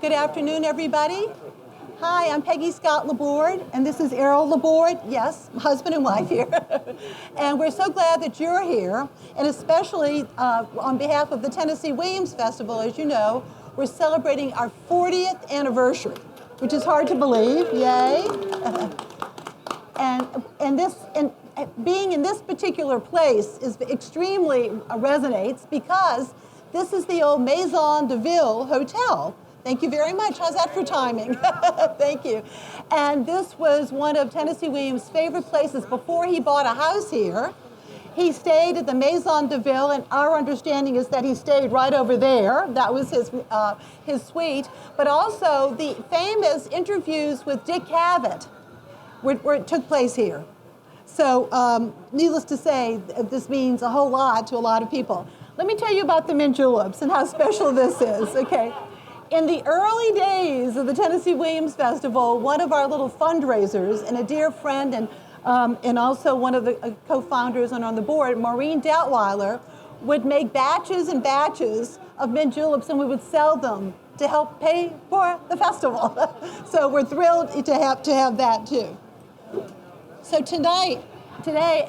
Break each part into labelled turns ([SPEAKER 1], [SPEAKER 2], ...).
[SPEAKER 1] Good afternoon, everybody. Hi, I'm Peggy Scott Laborde, and this is Errol Laborde. Yes, husband and wife here. And we're so glad that you're here, and especially on behalf of the Tennessee Williams Festival. As you know, we're celebrating our 40th anniversary, which is hard to believe. Yay! and being in this particular place is extremely resonates because this is the old Maison de Ville Hotel. Thank you very much. How's that for timing? Thank you. And this was one of Tennessee Williams' favorite places before he bought a house here. He stayed at the Maison de Ville, and our understanding is that he stayed right over there. That was his suite. But also the famous interviews with Dick Cavett where it took place here. So needless to say, this means a whole lot to a lot of people. Let me tell you about the mint juleps and how special this is, okay? In the early days of the Tennessee Williams Festival, one of our little fundraisers and a dear friend and also one of the co-founders and on the board, Maureen Detweiler, would make batches and batches of mint juleps, and we would sell them to help pay for the festival. So we're thrilled to have that too. So today,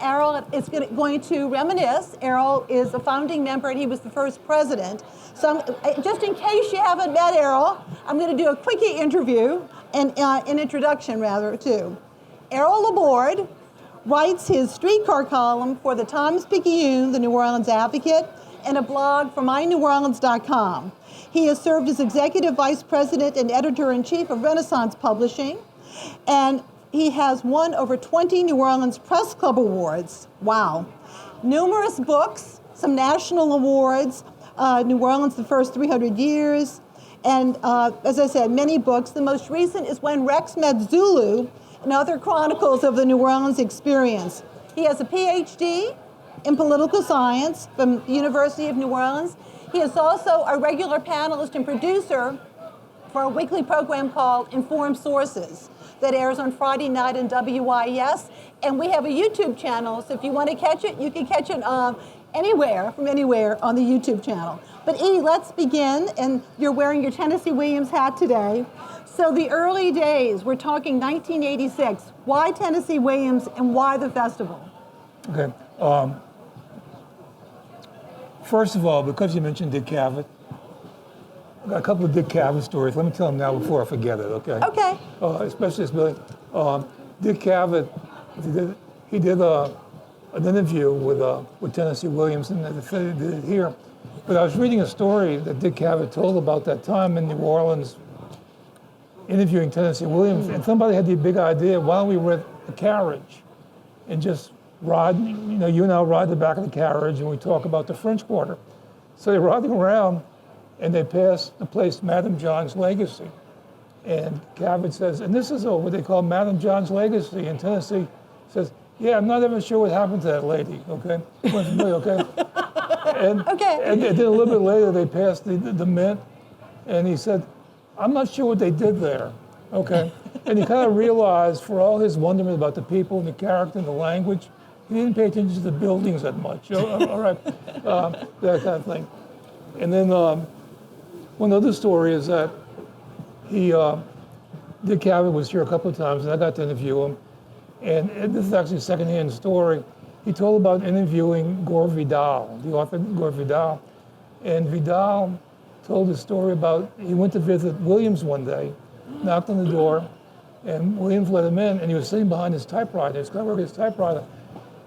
[SPEAKER 1] Errol is going to reminisce. Errol is a founding member, and he was the first president. So just in case you haven't met Errol, I'm going to do a quickie interview, and an introduction, rather, too. Errol Laborde writes his streetcar column for the Times-Picayune, the New Orleans Advocate, and a blog for myneworleans.com. He has served as executive vice president and editor-in-chief of Renaissance Publishing, and he has won over 20 New Orleans Press Club awards. Wow. Numerous books, some national awards, New Orleans the First 300 Years, and as I said, many books. The most recent is When Rex Met Zulu and Other Chronicles of the New Orleans Experience. He has a PhD in political science from the University of New Orleans. He is also a regular panelist and producer for a weekly program called Informed Sources that airs on Friday night in WIS. And we have a YouTube channel, so if you want to catch it, you can catch it from anywhere on the YouTube channel. But let's begin, and you're wearing your Tennessee Williams hat today. So the early days, we're talking 1986. Why Tennessee Williams and why the festival?
[SPEAKER 2] Okay. First of all, because you mentioned Dick Cavett, I've got a couple of Dick Cavett stories. Let me tell them now before I forget it, okay?
[SPEAKER 1] Okay.
[SPEAKER 2] Especially this building. Dick Cavett, he did an interview with Tennessee Williams, and they did it here. But I was reading a story that Dick Cavett told about that time in New Orleans interviewing Tennessee Williams, and somebody had the big idea, why don't we rent a carriage and just ride, you and I ride the back of the carriage and we talk about the French Quarter. So they're riding around, and they pass the place Madame John's Legacy. And Cavett says, and this is what they call Madame John's Legacy in Tennessee. Says, yeah, I'm not even sure what happened to that lady, okay? Okay? And then a little bit later, they passed the Mint, and he said, I'm not sure what they did there, okay? And he kind of realized, for all his wonderment about the people and the character and the language, he didn't pay attention to the buildings that much, all right? That kind of thing. And then one other story is that Dick Cavett was here a couple of times, and I got to interview him. And this is actually a secondhand story. He told about interviewing Gore Vidal, the author Gore Vidal. And Vidal told a story about, he went to visit Williams one day, knocked on the door, and Williams let him in, and he was sitting behind his typewriter. He was going to work his typewriter.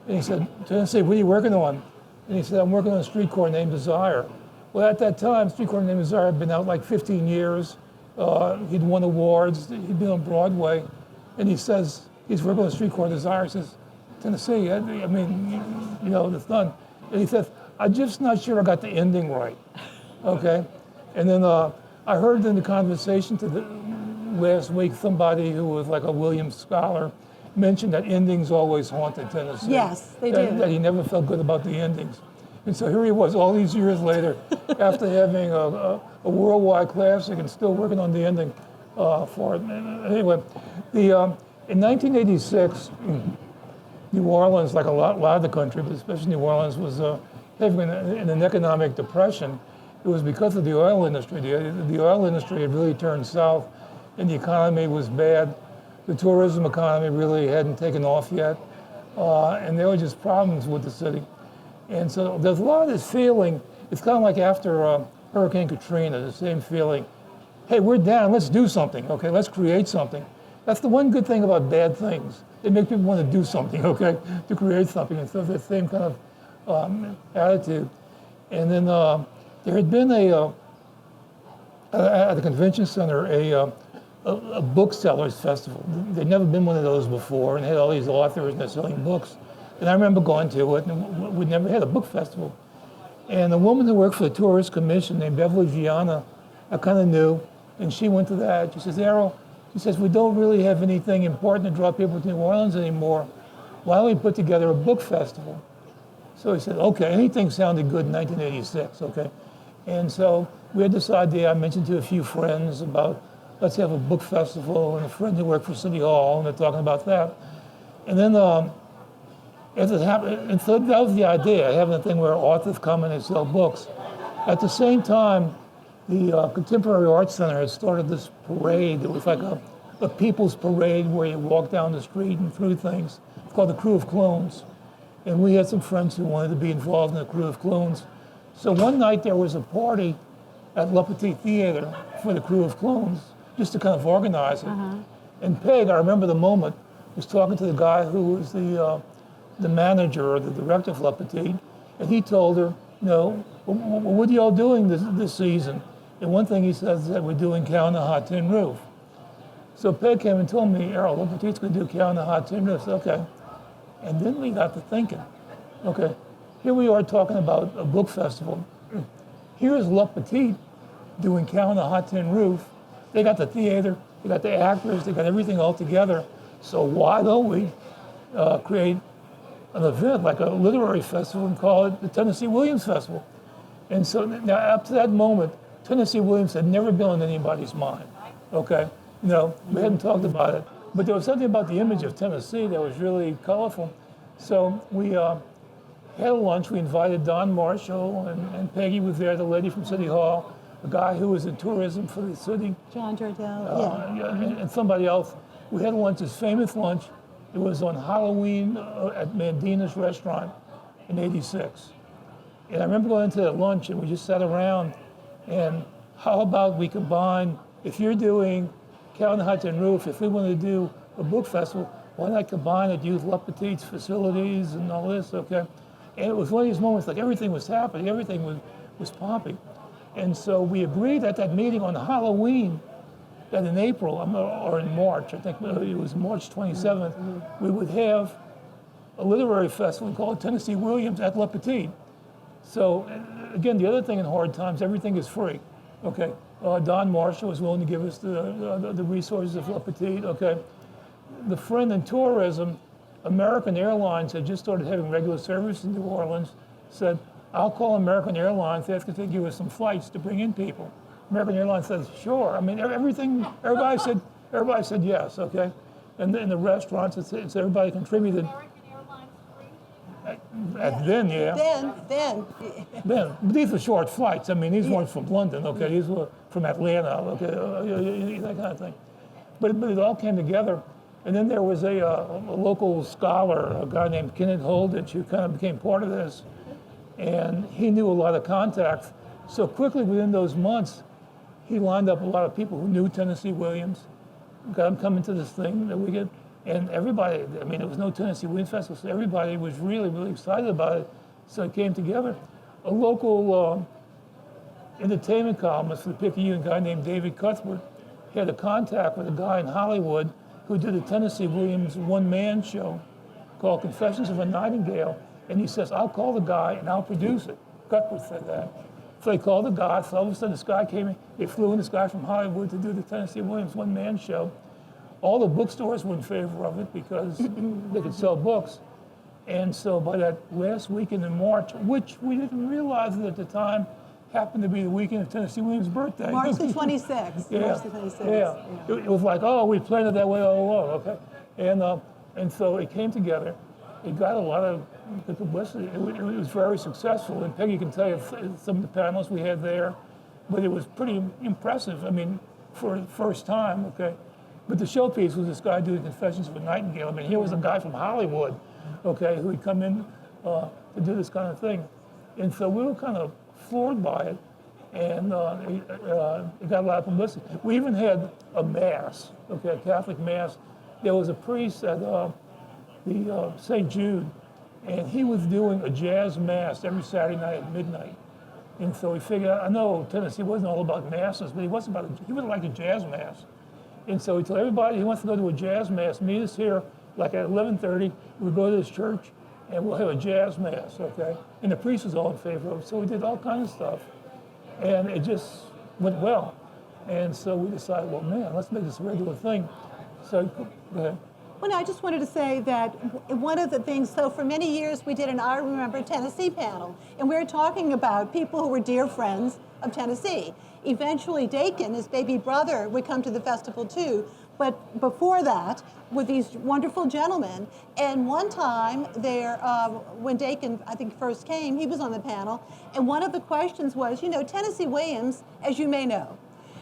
[SPEAKER 2] And he said, Tennessee, what are you working on? And he said, I'm working on A Streetcar Named Desire. Well, at that time, Streetcar Named Desire had been out like 15 years. He'd won awards. He'd been on Broadway. And he says, he's working on Streetcar Desire. He says, Tennessee, I mean, it's done. And he says, I'm just not sure I got the ending right, okay? And then I heard in the conversation last week, somebody who was like a Williams scholar mentioned that endings always haunted Tennessee.
[SPEAKER 1] Yes, they do.
[SPEAKER 2] That he never felt good about the endings. And so here he was all these years later, after having a worldwide classic and still working on the ending for it. Anyway, in 1986, New Orleans, like a lot of the country, but especially New Orleans, was having in an economic depression. it was because of the oil industry. The oil industry had really turned south, and the economy was bad. The tourism economy really hadn't taken off yet, and there were just problems with the city. And so there's a lot of this feeling. It's kind of like after Hurricane Katrina, the same feeling. Hey, we're down, let's do something, okay? Let's create something. That's the one good thing about bad things. They make people want to do something, okay? To create something. And so the same kind of attitude. And then there had been at the convention center, a booksellers festival. There'd never been one of those before, and had all these authors and they're selling books. And I remember going to it, and we'd never had a book festival. And a woman who worked for the Tourist Commission named Beverly Gianna, I kind of knew, and she went to that. She says, Errol, she says, we don't really have anything important to draw people to New Orleans anymore. Why don't we put together a book festival? So he said, okay, anything sounded good in 1986, okay? And so we had this idea, I mentioned to a few friends about, let's have a book festival, and a friend who worked for City Hall, and they're talking about that. And then as it happened, and so that was the idea, having a thing where authors come in and sell books. At the same time, the Contemporary Arts Center had started this parade. It was like a people's parade where you walk down the street and through things. It's called the Crew of Clones. And we had some friends who wanted to be involved in the Crew of Clones. So one night there was a party at Le Petit Theater for the Crew of Clones, just to kind of organize it. And Peg, I remember the moment, was talking to the guy who was the manager or the director of Le Petit, and he told her, you know, what are y'all doing this season? And one thing he says is that we're doing Cow on the Hot Tin Roof. So Peg came and told me, Errol, Le Petit's going to do Cow on the Hot Tin Roof. I said, okay. And then we got to thinking, okay, here we are talking about a book festival. Here's Le Petit doing Cow on the Hot Tin Roof. They got the theater, they got the actors, they got everything all together. So why don't we create an event like a literary festival and call it the Tennessee Williams Festival? And so now up to that moment, Tennessee Williams had never been on anybody's mind, okay? No, we hadn't talked about it. But there was something about the image of Tennessee that was really colorful. So we had a lunch. We invited Don Marshall, and Peggy was there, the lady from City Hall, a guy who was in tourism for the city.
[SPEAKER 1] John Jardel,
[SPEAKER 2] and somebody else. We had lunch, this famous lunch. It was on Halloween at Mandina's restaurant in '86. And I remember going to that lunch, and we just sat around, and how about we combine, if you're doing Cow on the Hot Tin Roof, if we want to do a book festival, why not combine it, use Le Petit's facilities and all this, okay? And it was one of these moments, like everything was happening, everything was popping. And so we agreed at that meeting on Halloween that in April, or in March, I think it was March 27th, we would have a literary festival called Tennessee Williams at Le Petit. So again, the other thing in hard times, everything is free, okay? Don Marshall was willing to give us the resources of Le Petit, okay? The friend in tourism, American Airlines had just started having regular service in New Orleans, said, I'll call American Airlines, ask if they give us some flights to bring in people. American Airlines says, sure. I mean, everybody said yes, okay? And in the restaurants, it's everybody contributed. Then, yeah. Then. But these were short flights. I mean, these weren't from London, okay? These were from Atlanta, okay? That kind of thing. But it all came together. And then there was a local scholar, a guy named Kenneth Holditch, who kind of became part of this. And he knew a lot of contacts. So quickly within those months, he lined up a lot of people who knew Tennessee Williams, got them coming to this thing that we get. And everybody, I mean, it was no Tennessee Williams Festival, so everybody was really, really excited about it. So it came together. A local entertainment columnist for the Picayune, a guy named David Cuthbert, had a contact with a guy in Hollywood who did a Tennessee Williams one-man show called Confessions of a Nightingale. And he says, I'll call the guy and I'll produce it. Cuthbert said that. So they called the guy, so all of a sudden this guy came in, they flew in this guy from Hollywood to do the Tennessee Williams one-man show. All the bookstores were in favor of it because they could sell books. And so by that last weekend in March, which we didn't realize at the time, happened to be the weekend of Tennessee Williams' birthday.
[SPEAKER 1] March the 26th.
[SPEAKER 2] Yeah.
[SPEAKER 1] March the 26th.
[SPEAKER 2] Yeah. It was like, oh, we planned it that way all along, okay? And so it came together. it got a lot of good publicity. It was very successful, and Peggy can tell you some of the panels we had there, but it was pretty impressive. I mean, for the first time, okay. But the showpiece was this guy doing Confessions of a Nightingale. I mean, here was a guy from Hollywood, okay, who had come in to do this kind of thing. And so we were kind of floored by it, and it got a lot of publicity. We even had a mass, okay, a Catholic mass. There was a priest at the St. Jude, and he was doing a jazz mass every Saturday night at midnight. And so we figured, I know Tennessee wasn't all about masses, but he was like a jazz mass. And so he told everybody he wants to go to a jazz mass. Meet us here, like at 11:30. We'll go to this church, and we'll have a jazz mass, okay? And the priest was all in favor of it. So we did all kinds of stuff, and it just went well. And so we decided, well, man, let's make this a regular thing. So go ahead.
[SPEAKER 1] Well, no, I just wanted to say that one of the things, so for many years we did an I Remember Tennessee panel, and we were talking about people who were dear friends of Tennessee. Eventually, Dakin, his baby brother, would come to the festival too, but before that, with these wonderful gentlemen, and one time there, when Dakin, I think, first came, he was on the panel, and one of the questions was, you know, Tennessee Williams, as you may know,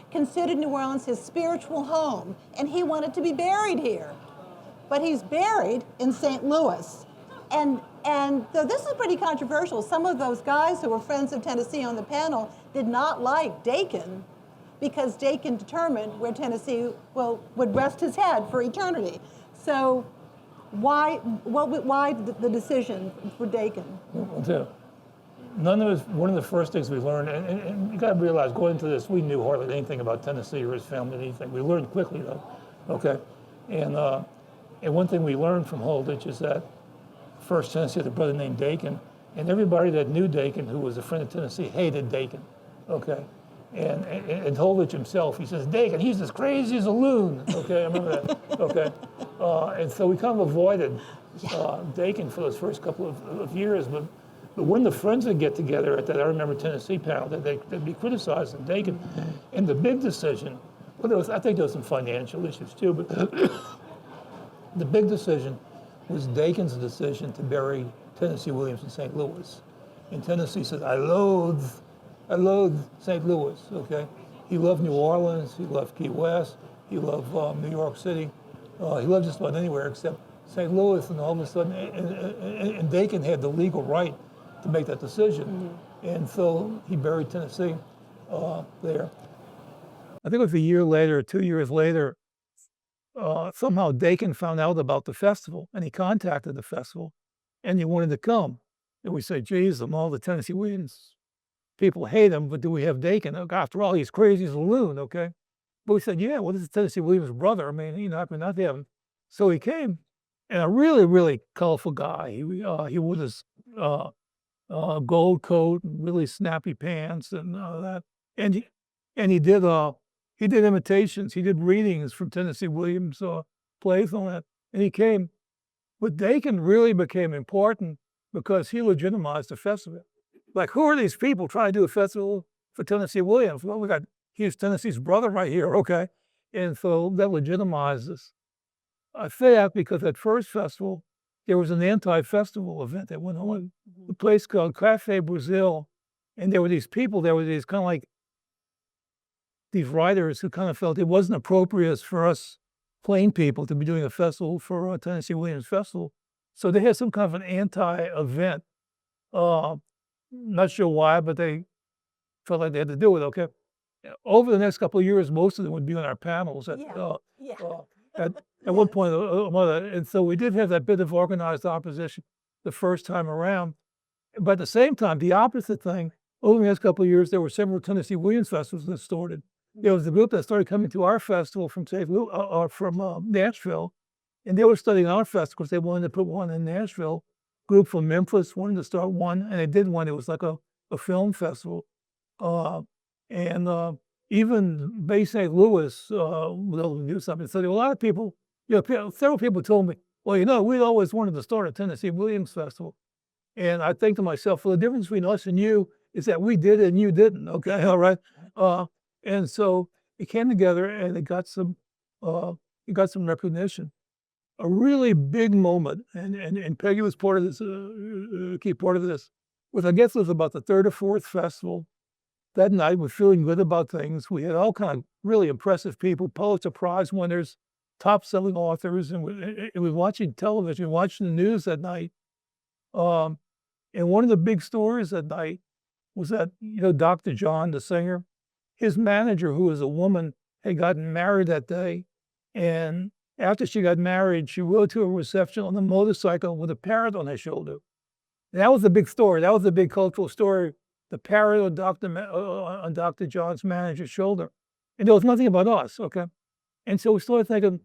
[SPEAKER 1] considered New Orleans his spiritual home, and he wanted to be buried here. But he's buried in St. Louis. And so this is pretty controversial. Some of those guys who were friends of Tennessee on the panel did not like Dakin because Dakin determined where Tennessee would rest his head for eternity. So why the decision for Dakin?
[SPEAKER 2] None of us, one of the first things we learned, and you got to realize going into this, we knew hardly anything about Tennessee or his family, anything. We learned quickly though, okay? And one thing we learned from Holditch is that first Tennessee had a brother named Dakin, and everybody that knew Dakin, who was a friend of Tennessee, hated Dakin, okay? And Holditch himself, he says, Dakin, he's as crazy as a loon, okay? I remember that, okay? And so we kind of avoided Dakin for those first couple of years, but when the friends would get together at that I Remember Tennessee panel, they'd be criticizing Dakin. And the big decision, I think there was some financial issues too, but the big decision was Dakin's decision to bury Tennessee Williams in St. Louis. And Tennessee said, I loathe St. Louis, okay? He loved New Orleans, he loved Key West, he loved New York City. He loved just about anywhere except St. Louis, and all of a sudden, and Dakin had the legal right to make that decision. And so he buried Tennessee there. I think it was a year later, or 2 years later, somehow Dakin found out about the festival, and he contacted the festival, and he wanted to come. And we said, geez, all the Tennessee Williams people hate him, but do we have Dakin? After all, he's crazy as a loon, okay? But we said, yeah, well, this is Tennessee Williams' brother. I mean, you know, how can we not have him? So he came, and a really, really colorful guy. He wore this gold coat and really snappy pants and that. And he did imitations. He did readings from Tennessee Williams plays on that. And he came. But Dakin really became important because he legitimized the festival. Like, who are these people trying to do a festival for Tennessee Williams? Well, he's Tennessee's brother right here, okay? And so that legitimized this. I say that because at first festival, there was an anti-festival event that went on. A place called Cafe Brazil, and there were these people, there were these kind of like these writers who kind of felt it wasn't appropriate for us plain people to be doing a festival for Tennessee Williams Festival. So they had some kind of an anti-event. Not sure why, but they felt like they had to do it, okay? Over the next couple of years, most of them would be on our panels at one point or another. And so we did have that bit of organized opposition the first time around. But at the same time, the opposite thing, over the next couple of years, there were several Tennessee Williams festivals that started. There was a group that started coming to our festival from Nashville, and they were studying our festival because they wanted to put one in Nashville. Group from Memphis wanted to start one, and they did one. It was like a film festival. Even Bay St. Louis will do something. So there were a lot of people, several people told me, well, we'd always wanted to start a Tennessee Williams Festival. And I think to myself, well, the difference between us and you is that we did it and you didn't, okay, all right? And so it came together and it got some recognition. a really big moment, and Peggy was part of this, a key part of this, was I guess it was about the third or fourth festival. That night, we're feeling good about things. We had all kind of really impressive people, Pulitzer Prize winners, top-selling authors, and we were watching television, watching the news that night. Um, and one of the big stories that night was that, Dr. John, the singer, his manager, who was a woman, had gotten married that day. And after she got married, she rode to a reception on a motorcycle with a parrot on her shoulder. And that was the big story. That was the big cultural story. The parrot on Dr. John's manager's shoulder. And there was nothing about us, okay? And so we started thinking,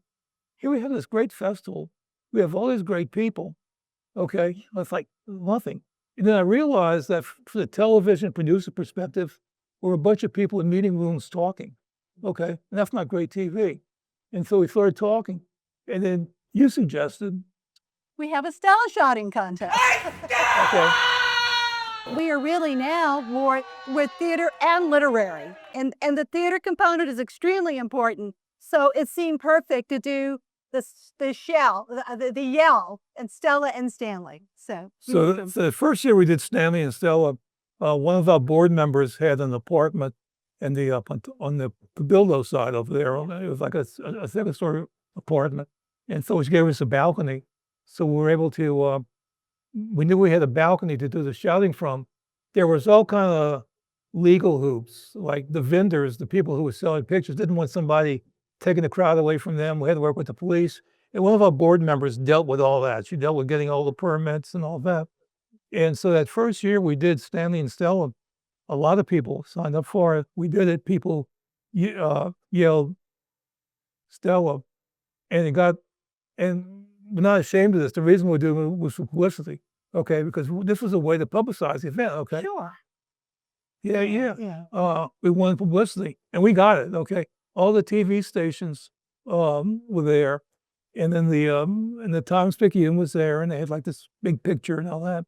[SPEAKER 2] here we have this great festival. We have all these great people, okay? It's like nothing. And then I realized that from the television producer perspective, we're a bunch of people in meeting rooms talking, okay? And that's not great TV. And so we started talking. And then you suggested.
[SPEAKER 1] We have a Stella shotting contest.
[SPEAKER 2] Okay.
[SPEAKER 1] We are really now more with theater and literary. And the theater component is extremely important. So it seemed perfect to do the yell and Stella and Stanley. So
[SPEAKER 2] the first year we did Stanley and Stella, one of our board members had an apartment in the on the Midlo side over there. It was like a second-story apartment, and so she gave us a balcony. So we were able to. We knew we had a balcony to do the shouting from. There was all kind of legal hoops, like the vendors, the people who were selling pictures, didn't want somebody taking the crowd away from them. We had to work with the police. And one of our board members dealt with all that. She dealt with getting all the permits and all that. And so that first year we did Stanley and Stella, a lot of people signed up for it. We did it. People yelled Stella, and we're not ashamed of this. The reason we're doing it was for publicity, okay? Because this was a way to publicize the event, okay?
[SPEAKER 1] Sure.
[SPEAKER 2] Yeah. We wanted publicity, and we got it, okay? All the TV stations were there, and then the Times-Picayune was there, and they had like this big picture and all that.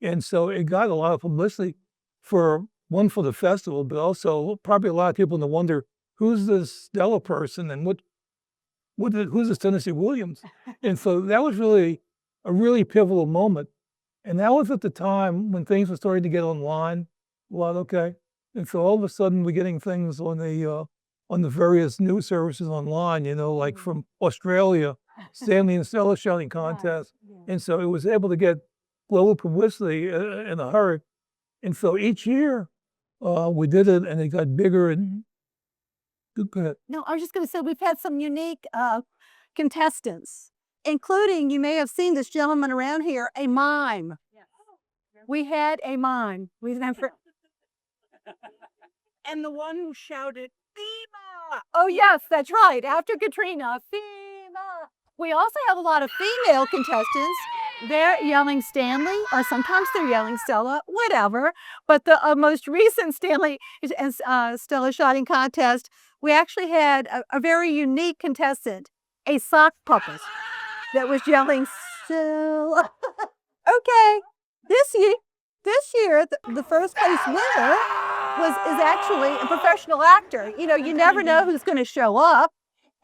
[SPEAKER 2] And so it got a lot of publicity for the festival, but also probably a lot of people to wonder, who's this Stella person and who's this Tennessee Williams? And so that was really a really pivotal moment. And that was at the time when things were starting to get online a lot, okay? And so all of a sudden we're getting things on the various news services online, like from Australia, Stanley and Stella shouting contest. And so it was able to get global publicity in a hurry. And so each year we did it, and it got bigger and go ahead.
[SPEAKER 1] No, I was just going to say we've had some unique contestants, including, you may have seen this gentleman around here, a mime. Yes. We had a mime. We never.
[SPEAKER 3] And the one who shouted, FEMA!
[SPEAKER 1] Oh, yes, that's right. After Katrina, FEMA. We also have a lot of female contestants. They're yelling Stanley, or sometimes they're yelling Stella, whatever. But the most recent Stanley and Stella shouting contest, we actually had a very unique contestant, a sock puppet, that was yelling Stella. Okay, this year, the first place winner is actually a professional actor. You never know who's going to show up.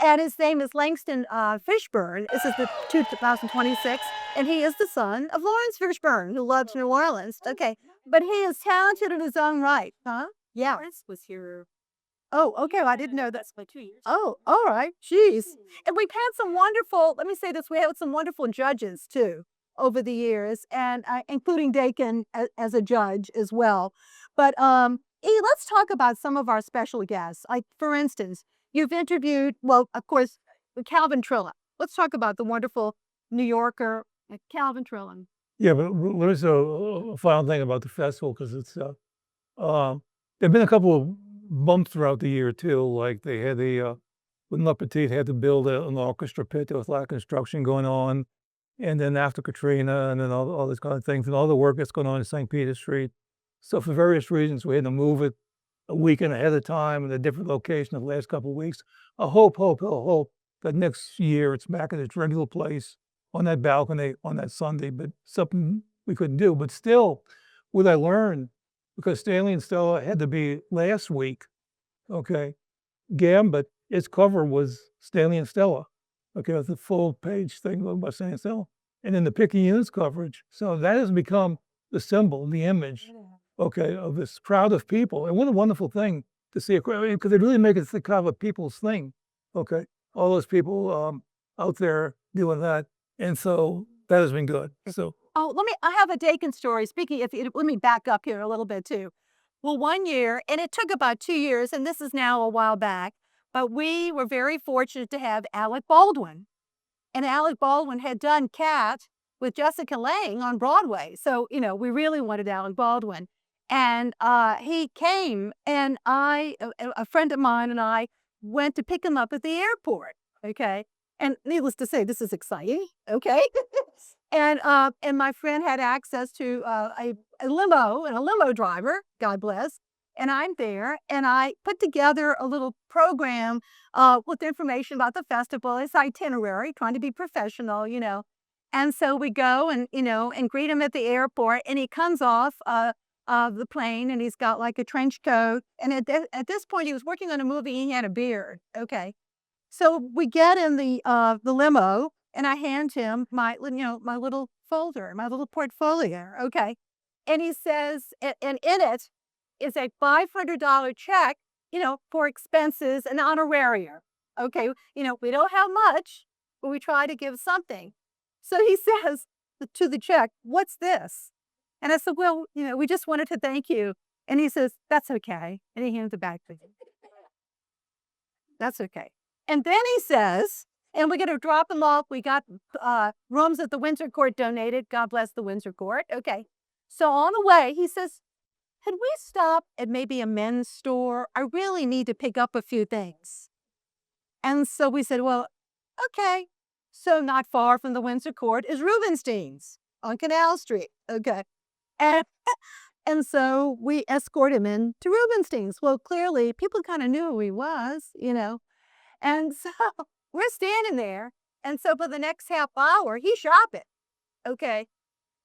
[SPEAKER 1] And his name is Langston Fishburne. This is the 2026, and he is the son of Lawrence Fishburne, who loves New Orleans. Okay, but he is talented in his own right, huh? Yeah.
[SPEAKER 3] Lawrence was here.
[SPEAKER 1] Oh, okay. Well, I didn't know that's
[SPEAKER 3] like 2 years.
[SPEAKER 1] Oh, all right. Jeez. And we've had some wonderful. Let me say this: we had some wonderful judges too over the years, and including Dakin as a judge as well. But let's talk about some of our special guests. Like, for instance, you've interviewed, well, of course, Calvin Trillin. Let's talk about the wonderful New Yorker, Calvin Trillin.
[SPEAKER 2] Yeah, but there's a final thing about the festival, because it's there've been a couple of bumps throughout the year too. Like they had when Le Petit had to build an orchestra pit. There was a lot of construction going on, and then after Katrina, and then all these kind of things, and all the work that's going on in St. Peter Street. So for various reasons, we had to move it a weekend ahead of time in a different location the last couple of weeks. I hope that next year it's back at its regular place on that balcony on that Sunday, but something we couldn't do. But still, what I learned, because Stanley and Stella had to be last week, okay, Gambit, its cover was Stanley and Stella. Okay, it's a full page thing by saying so. And then the picking units coverage. So that has become the symbol, the image, okay, of this crowd of people. And what a wonderful thing to see a crowd, because it really makes it kind of a people's thing. Okay, all those people out there doing that, and so that has been good. So
[SPEAKER 4] Oh, I have a Dakin story. Speaking of, let me back up here a little bit too. Well, one year, and it took about 2 years, and this is now a while back, but we were very fortunate to have Alec Baldwin. And Alec Baldwin had done Cat with Jessica Lange on Broadway. So, we really wanted Alec Baldwin. And he came, and a friend of mine and I went to pick him up at the airport. Okay. And needless to say, this is exciting. Okay. And my friend had access to a limo and a limo driver, God bless. And I'm there, and I put together a little program with information about the festival, its itinerary, trying to be professional. And so we go and greet him at the airport, and he comes off the plane, and he's got like a trench coat. And at this point, he was working on a movie. He had a beard. Okay, so we get in the limo, and I hand him my little folder, my little portfolio. Okay, and he says, and in it is a $500 check, for expenses and honoraria. Okay, we don't have much, but we try to give something. So he says to the check, "What's this?" And I said, "Well, we just wanted to thank you." And he says, "That's okay." And he hands it back to me. That's okay. And then he says, and we're going to drop him off. We got rooms at the Windsor Court donated. God bless the Windsor Court. Okay. So on the way, he says, "Could we stop at maybe a men's store? I really need to pick up a few things." And so we said, "Well, okay." So not far from the Windsor Court is Rubenstein's on Canal Street. Okay. And, and so we escort him in to Rubenstein's. Well, clearly people kind of knew who he was. And so we're standing there. And so for the next half hour, he's shopping. Okay.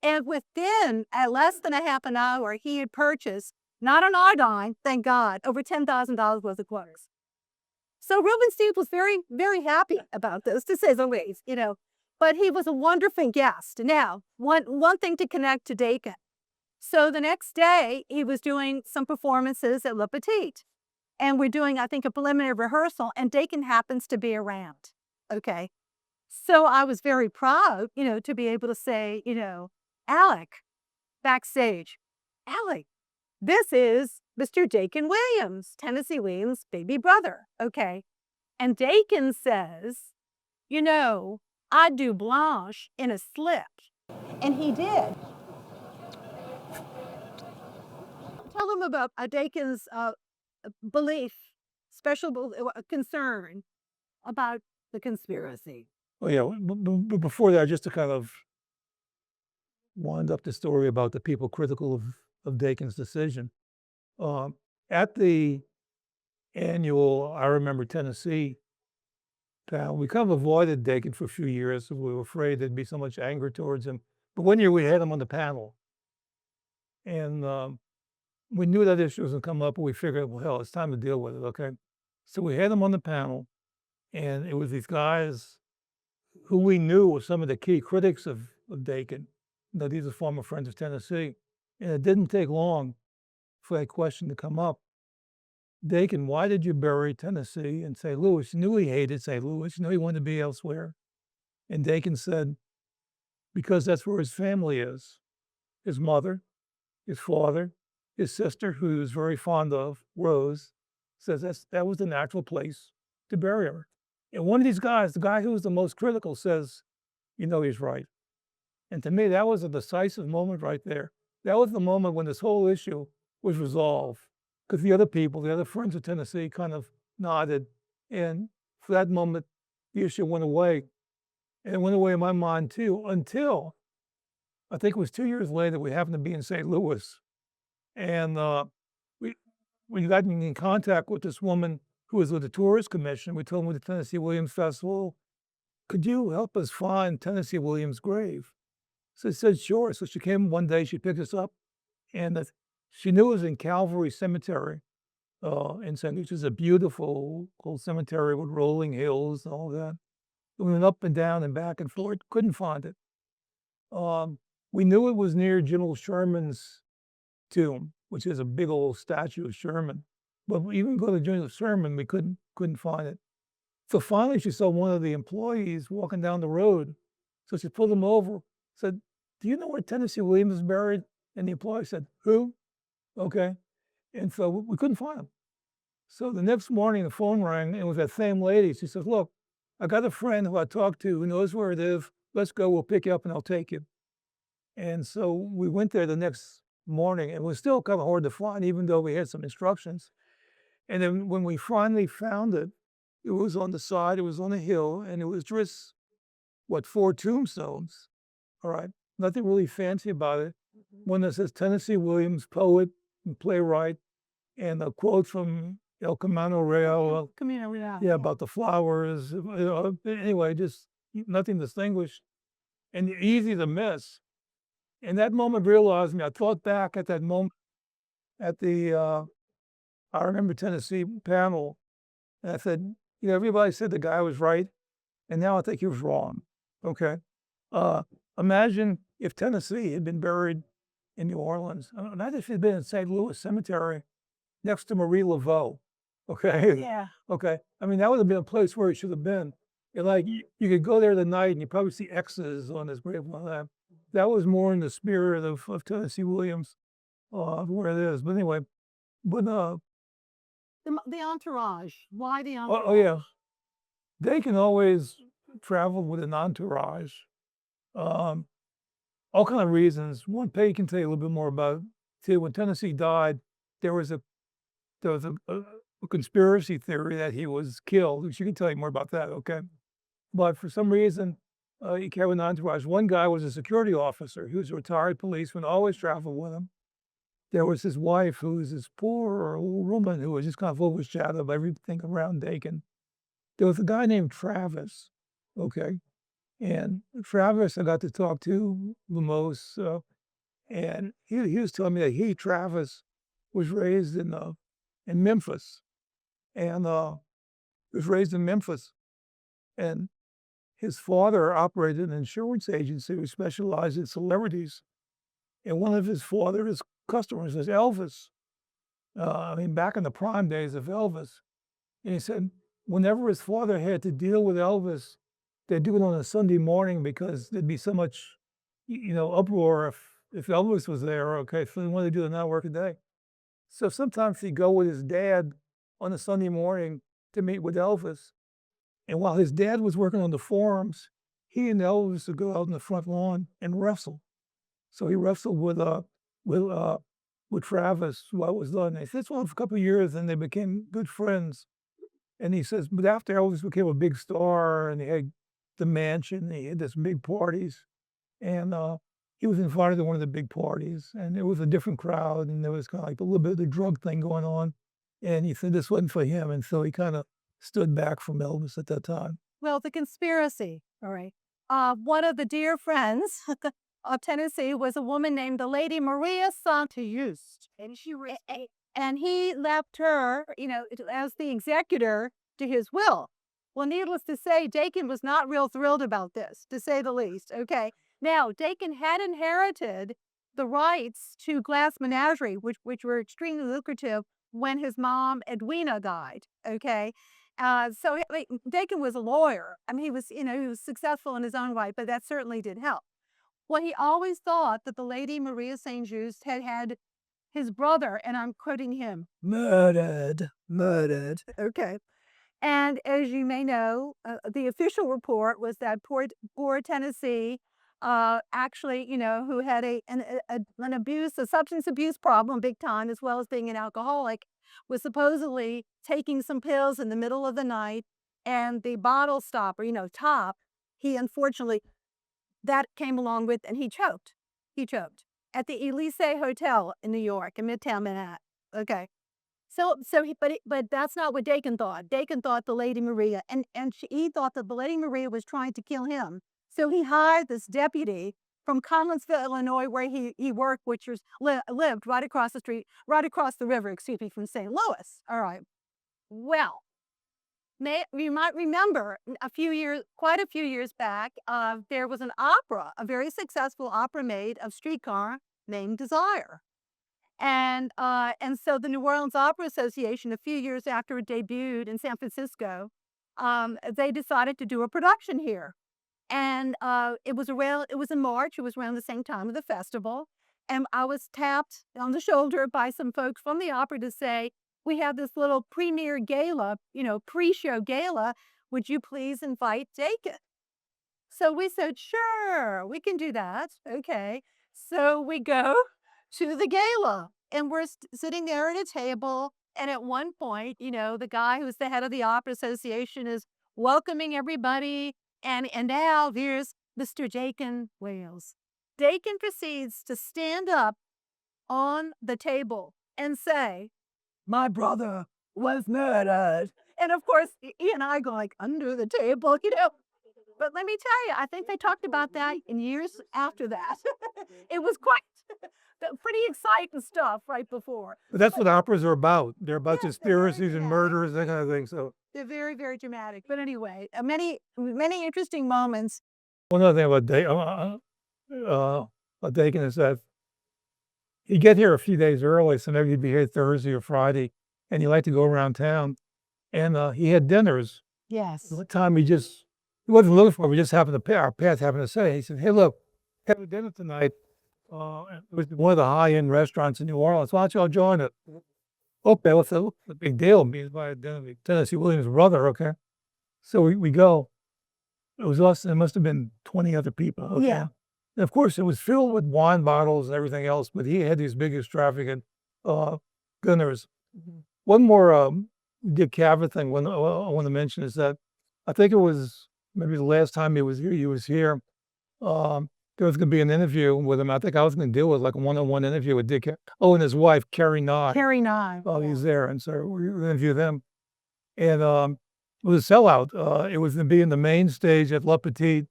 [SPEAKER 4] And within less than a half an hour, he had purchased, not on our dime, thank God, over $10,000 worth of clothes. So Rubenstein was very, very happy about this, to say the least. But he was a wonderful guest. Now, one thing to connect to Dakin. So the next day, he was doing some performances at Le Petit. And we're doing, I think, a preliminary rehearsal, and Dakin happens to be around. Okay. So I was very proud, to be able to say, "Alec, backstage, Alec, this is Mr. Dakin Williams, Tennessee Williams' baby brother." Okay. And Dakin says, "I'd do Blanche in a slip."
[SPEAKER 1] And he did.
[SPEAKER 4] Tell them about Dakin's belief, concern about the conspiracy.
[SPEAKER 2] oh yeah, but before that, just to kind of wind up the story about the people critical of Dakin's decision. At the annual I Remember Tennessee panel, we kind of avoided Dakin for a few years. We were afraid there'd be so much anger towards him. But one year we had him on the panel. And we knew that issue was going to come up, but we figured, well, hell, it's time to deal with it, okay? So we had him on the panel, and it was these guys who we knew were some of the key critics of Dakin. These are former friends of Tennessee. And it didn't take long for that question to come up. "Dakin, why did you bury Tennessee in St. Louis?" You knew he hated St. Louis. You knew he wanted to be elsewhere. And Dakin said, "Because that's where his family is. His mother, his father, his sister, who he was very fond of, Rose, says that was the natural place to bury her." And one of these guys, the guy who was the most critical, says, he's right. And to me, that was a decisive moment right there. That was the moment when this whole issue was resolved, because the other people, the other friends of Tennessee, kind of nodded. And for that moment, the issue went away. And it went away in my mind too, until I think it was 2 years later, we happened to be in St. Louis. And we got in contact with this woman who was with the Tourist Commission. We told them with the Tennessee Williams Festival, "Could you help us find Tennessee Williams' grave?" So she said, "Sure." So she came one day, she picked us up, and she knew it was in Calvary Cemetery in St. Louis, which is a beautiful old cemetery with rolling hills and all that. We went up and down and back and forth, couldn't find it. We knew it was near General Sherman's tomb, which is a big old statue of Sherman. But we even go to General Sherman, we couldn't find it. So finally, she saw one of the employees walking down the road. So she pulled him over, said, "Do you know where Tennessee Williams is buried?" And the employee said, "Who?" Okay. And so we couldn't find him. So the next morning, the phone rang, and it was that same lady. She says, "Look, I got a friend who I talked to who knows where it is. Let's go. We'll pick you up and I'll take you." And so we went there the next morning. It was still kind of hard to find, even though we had some instructions. And then when we finally found it, it was on the side, it was on a hill, and it was just, what, 4 tombstones. All right. Nothing really fancy about it. One that says Tennessee Williams, poet and playwright, and a quote from El Camino Real.
[SPEAKER 4] Camino Real.
[SPEAKER 2] Yeah, about the flowers. Anyway, just nothing distinguished and easy to miss. And that moment realized me. I thought back at that moment at the I Remember Tennessee panel, and I said, everybody said the guy was right, and now I think he was wrong. Okay. Imagine if Tennessee had been buried in New Orleans. Imagine if he'd been in St. Louis Cemetery next to Marie Laveau. Okay.
[SPEAKER 4] Yeah.
[SPEAKER 2] Okay. I mean, that would have been a place where he should have been. And like you could go there tonight and you probably see X's on his grave and all that. That was more in the spirit of Tennessee Williams, where it is. But anyway, but
[SPEAKER 4] The entourage. Why the entourage?
[SPEAKER 2] oh yeah, they can always travel with an entourage. All kind of reasons. One, Peggy can tell you a little bit more about it. See, when Tennessee died, there was a conspiracy theory that he was killed. She can tell you more about that, okay? But for some reason, he carried an entourage. One guy was a security officer. He was a retired policeman, always traveled with him. There was his wife, who was this poor old woman who was just kind of overshadowed by everything around Dakin. There was a guy named Travis, okay? And Travis, I got to talk to the most, and he was telling me that Travis, was raised in Memphis, and was raised in Memphis, and his father operated an insurance agency who specialized in celebrities, and one of his father's customers was Elvis. I mean, back in the prime days of Elvis, and he said whenever his father had to deal with Elvis, they'd do it on a Sunday morning because there'd be so much, uproar if Elvis was there. Okay, so they wanted to do it not work a day. So sometimes he'd go with his dad on a Sunday morning to meet with Elvis. And while his dad was working on the farms, he and Elvis would go out on the front lawn and wrestle. So he wrestled with Travis while it was done. They said for a couple of years, and they became good friends. And he says, but after Elvis became a big star, and he had the mansion, he had this big parties, and he was invited to one of the big parties, and it was a different crowd, and there was kind of like a little bit of the drug thing going on. And he said this wasn't for him, and so he kind of stood back from Elvis at that time.
[SPEAKER 4] Well, the conspiracy, all right. One of the dear friends of Tennessee was a woman named the Lady Maria Santos. And he left her, as the executor to his will. Well, needless to say, Dakin was not real thrilled about this, to say the least, okay? Now, Dakin had inherited the rights to Glass Menagerie, which were extremely lucrative when his mom, Edwina, died, okay? So Dakin was a lawyer. I mean, he was successful in his own right, but that certainly did help. Well, he always thought that the Lady Maria St. Just had his brother, and I'm quoting him, murdered. Okay. And as you may know, the official report was that poor Tennessee, actually, who had a substance abuse problem big time, as well as being an alcoholic, was supposedly taking some pills in the middle of the night, and the bottle stopper, top, he unfortunately, that came along with, and he choked. At the Elysee Hotel in New York, in Midtown Manhattan. Okay. But that's not what Dakin thought. Dakin thought the Lady Maria, and he thought that the Lady Maria was trying to kill him. So he hired this deputy from Collinsville, Illinois, where he worked, which lived right across the river, from St. Louis. All right. Well, You might remember quite a few years back, there was an opera, a very successful opera made of Streetcar Named Desire. And so the New Orleans Opera Association, a few years after it debuted in San Francisco, they decided to do a production here. And it was in March. It was around the same time of the festival. And I was tapped on the shoulder by some folks from the opera to say, we have this little premiere gala, pre-show gala. Would you please invite Dakin? So we said, sure, we can do that. Okay. So we go to the gala and we're sitting there at a table. And at one point, the guy who's the head of the Opera Association is welcoming everybody. And now there's Mr. Dakin Wales. Dakin proceeds to stand up on the table and say, my brother was murdered. And of course, he and I go like under the table, But let me tell you, I think they talked about that in years after that. It was quite pretty exciting stuff right before.
[SPEAKER 2] But that's what operas are about. They're about
[SPEAKER 4] Yes, they're very
[SPEAKER 2] conspiracies and
[SPEAKER 4] dramatic.
[SPEAKER 2] murders, that kind of thing. So
[SPEAKER 4] They're very, very dramatic. But anyway, many interesting moments.
[SPEAKER 2] one other thing about Dakin is that he'd get here a few days early, so maybe he'd be here Thursday or Friday, and he liked to go around town. And he had dinners.
[SPEAKER 4] Yes.
[SPEAKER 2] One time he wasn't looking for it, we just our path happened to say, he said, hey, look, have a dinner tonight. It was one of the high-end restaurants in New Orleans. Why don't y'all join it? Okay, what's the big deal? Being by Tennessee Williams' brother, okay? So we go. It was us, and it must have been 20 other people. Okay?
[SPEAKER 4] Yeah.
[SPEAKER 2] And of course, it was filled with wine bottles and everything else, but he had these big extravagant dinners.
[SPEAKER 4] Mm-hmm.
[SPEAKER 2] One more Dick Cavett thing I want to mention is that I think it was maybe the last time he was here. There was going to be an interview with him. I think I was going to deal with like a one-on-one interview with Dick. And his wife, Carrie Nye.
[SPEAKER 4] Carrie Nye.
[SPEAKER 2] While he's there. And so we were going to interview them. And it was a sellout. It was going to be in the main stage at Le Petit.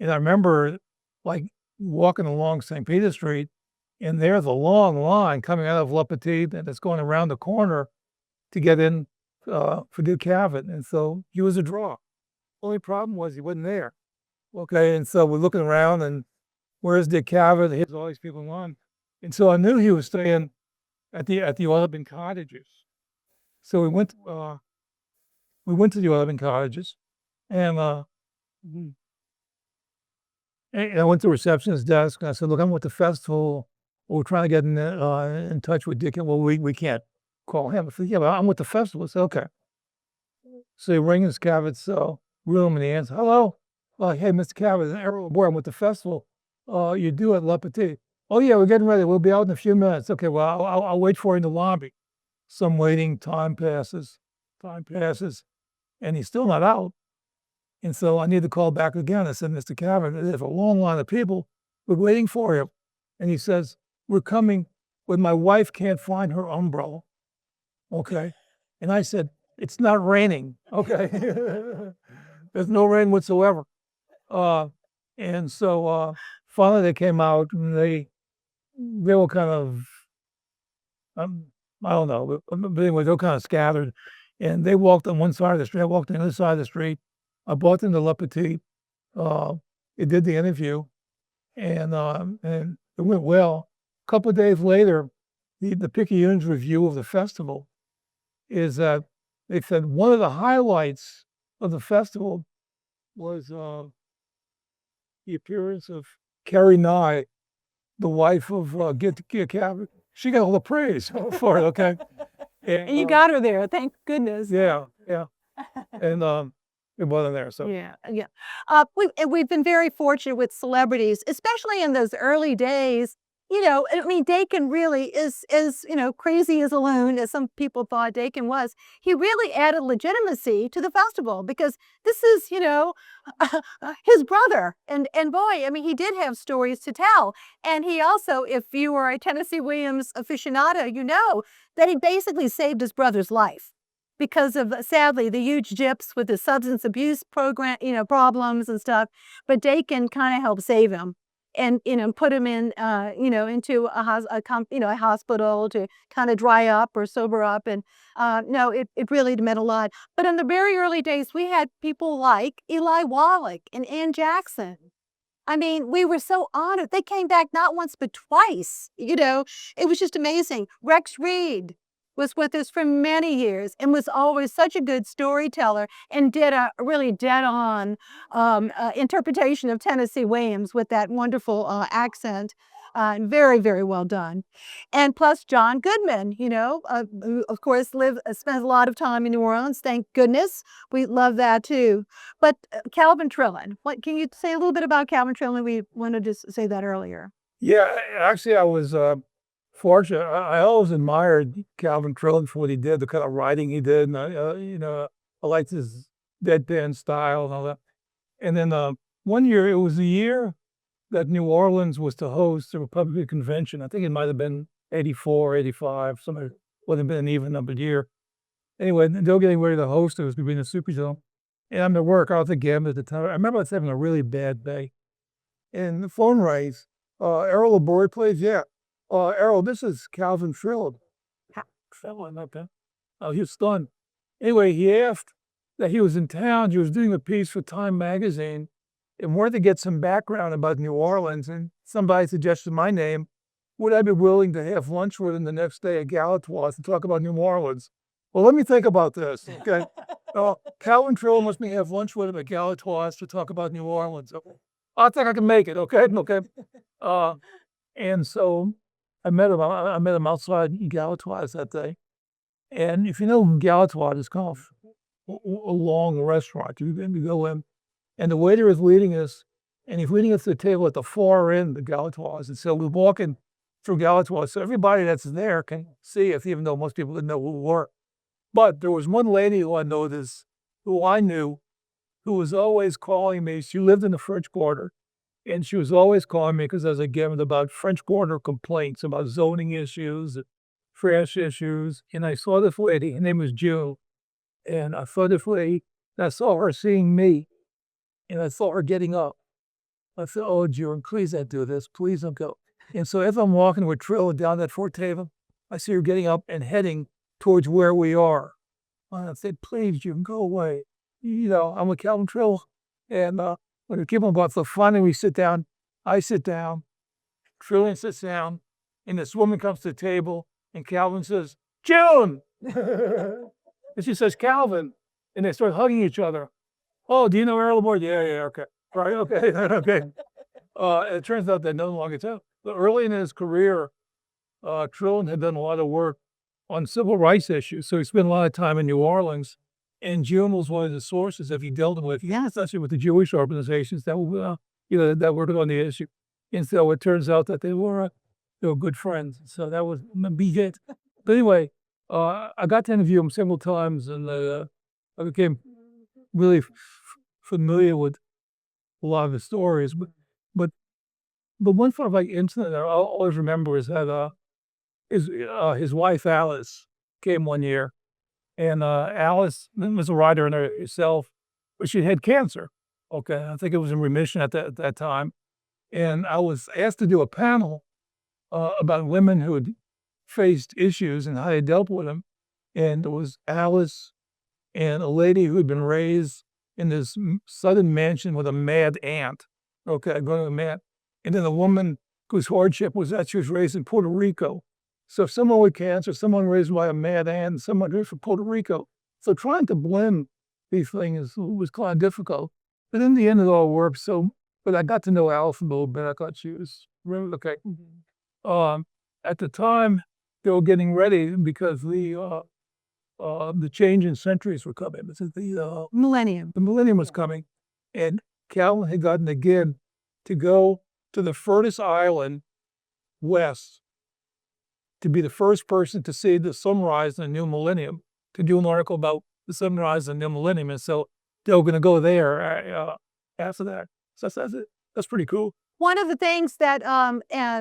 [SPEAKER 2] And I remember like walking along St. Peter Street, and there's a long line coming out of Le Petit, and it's going around the corner to get in for Dick Cavett. And so he was a draw. Only problem was he wasn't there. Okay, and so we're looking around, and where's Dick Cavett? Here's all these people on. And so I knew he was staying at the Urban Cottages. So we went to the Urban Cottages, and I went to the receptionist's desk, and I said, look, I'm with the festival. We're trying to get in touch with Dick. Well, we can't call him. I said, yeah, but I'm with the festival. I said, okay. So he rings Cavett's room, and he answers, hello. Hey, Mr. Cavett, Errol Laborde, I'm with the festival. You do at Le Petit. Oh, yeah, we're getting ready. We'll be out in a few minutes. Okay, well, I'll wait for you in the lobby. So I'm waiting. Time passes, and he's still not out. And so I need to call back again. I said, Mr. Cavett, there's a long line of people. We're waiting for you. And he says, we're coming, but my wife can't find her umbrella. Okay. And I said, it's not raining. Okay. There's no rain whatsoever. And so finally they came out, and they were kind of, I don't know, but anyway, they were kind of scattered. And they walked on one side of the street. I walked on the other side of the street. I brought them to Le Petit. It did the interview, and it went well. A couple of days later, the Picayune's review of the festival is that they said one of the highlights of the festival was the appearance of Carrie Nye, the wife of Dick Cavett. She got all the praise for it, okay?
[SPEAKER 4] And you got her there, thank goodness.
[SPEAKER 2] Yeah. And it wasn't there, so.
[SPEAKER 4] Yeah. We've been very fortunate with celebrities, especially in those early days. I mean, Dakin really is crazy as a loon, as some people thought Dakin was. He really added legitimacy to the festival because this is, his brother. And boy, I mean, he did have stories to tell. And he also, if you were a Tennessee Williams aficionado, you know that he basically saved his brother's life because of, sadly, the huge gyps with the substance abuse program, problems and stuff. But Dakin kind of helped save him. and put them in into a hospital to kind of dry up or sober up. And no, it really meant a lot. But in the very early days, we had people like Eli Wallach and Ann Jackson. I mean, we were so honored. They came back not once but twice. It was just amazing. Rex Reed was with us for many years and was always such a good storyteller and did a really dead-on interpretation of Tennessee Williams with that wonderful accent. Very, very well done. And plus John Goodman, who of course spends a lot of time in New Orleans. Thank goodness. We love that too. But Calvin Trillin, what can you say a little bit about Calvin Trillin? We wanted to say that earlier.
[SPEAKER 2] Yeah, actually, I was fortunate. I always admired Calvin Trillin for what he did, the kind of writing he did, and I liked his deadpan style and all that. And then one year, it was the year that New Orleans was to host the Republican Convention. I think it might have been 84, 85, somewhere, would have been an even numbered year. Anyway, they were getting ready to host it. It was going to be in the Superdome. And I'm at work. I was at Gambit at the time. I remember I was having a really bad day. And the phone rings. Errol Laborde plays? Yeah. Errol, this is Calvin Trillin. Trillin, okay. Oh, he was stunned. Anyway, he asked that he was in town. He was doing a piece for Time magazine and wanted to get some background about New Orleans. And somebody suggested my name. Would I be willing to have lunch with him the next day at Galatoire's to talk about New Orleans? Well, let me think about this, okay? Calvin Trillin wants me to have lunch with him at Galatoire's to talk about New Orleans. Okay. I think I can make it, okay? Okay. And so I met him outside Galatoire's that day. And if you know Galatoire's, it's kind of a long restaurant. You go in, and the waiter is leading us, and he's leading us to the table at the far end of Galatoire's. And so we're walking through Galatoire's, so everybody that's there can see us, even though most people didn't know who we were. But there was one lady who I noticed, who I knew, who was always calling me. She lived in the French Quarter, and she was always calling me because I was again about French Quarter complaints about zoning issues, trash issues. And I saw this lady, her name was June, and I saw this lady, and I saw her seeing me, and I saw her getting up. I said, "Oh, June, please don't do this. Please don't go." And so as I'm walking with Trillin down that fourth table, I see her getting up and heading towards where we are. And I said, "Please, June, go away. I'm with Calvin Trillin." And we keep on going. So finally we sit down. I sit down. Trillin sits down. And this woman comes to the table. And Calvin says, "June!" And she says, "Calvin." And they start hugging each other. "Oh, do you know Errol Laborde?" Yeah, okay. Right, okay, okay. It turns out that no longer so. But early in his career, Trillin had done a lot of work on civil rights issues. So he spent a lot of time in New Orleans. And June was one of the sources that he dealt with, especially with the Jewish organizations that were, that worked on the issue. And so it turns out that they were good friends. So that was be it. But anyway, I got to interview him several times, and I became really familiar with a lot of the stories. But one sort of like incident I'll always remember is that his wife Alice came one year. And Alice was a writer in herself, but she had cancer. Okay, I think it was in remission at that time. And I was asked to do a panel about women who had faced issues and how they dealt with them. And it was Alice and a lady who had been raised in this southern mansion with a mad aunt. Okay, going to a mad. And then a woman whose hardship was that she was raised in Puerto Rico. So someone with cancer, someone raised by a mad aunt, someone who's from Puerto Rico. So trying to blend these things was kind of difficult. But in the end, it all worked. But I got to know Alice a little bit. I thought she was really okay. At the time, they were getting ready because the change in centuries were coming. The
[SPEAKER 4] Millennium.
[SPEAKER 2] The millennium was coming. And Calvin had gotten a gig to go to the furthest island west to be the first person to see the sunrise in the new millennium, to do an article about the sunrise in the new millennium. And so they were going to go there after that. So that's pretty cool.
[SPEAKER 4] One of the things that